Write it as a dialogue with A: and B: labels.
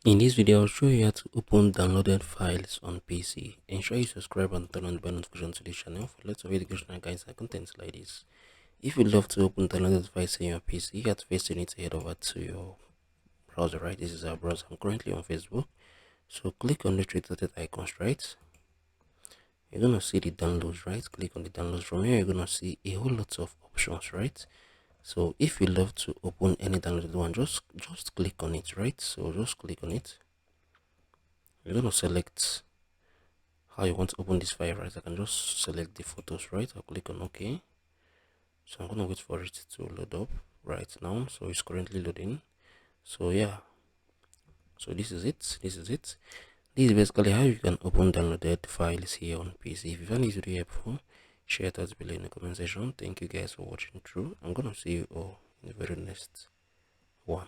A: In this video, I'll show you how to open downloaded files on PC. Ensure you subscribe and turn on the bell notification to this channel for lots of educational guides and contents like this. If you'd love to open downloaded files on your PC, at first you need to head over to your browser, right? This is our browser. I'm currently on Facebook. So click on the three dotted icons, right? You're gonna see the downloads, right? Click on the downloads. From here, you're gonna see a whole lot of options, right? So if you love to open any downloaded one, just click on it, right? So just click on it. You're gonna select how you want to open this file, right? I can just select the photos, right? I'll click on OK. So I'm gonna wait for it to load up right now. So it's currently loading. So yeah, so this is it. This is basically how you can open downloaded files here on PC. If you find this video helpful, share thoughts below in the comment section. Thank you guys for watching through. I'm gonna see you all in the very next one.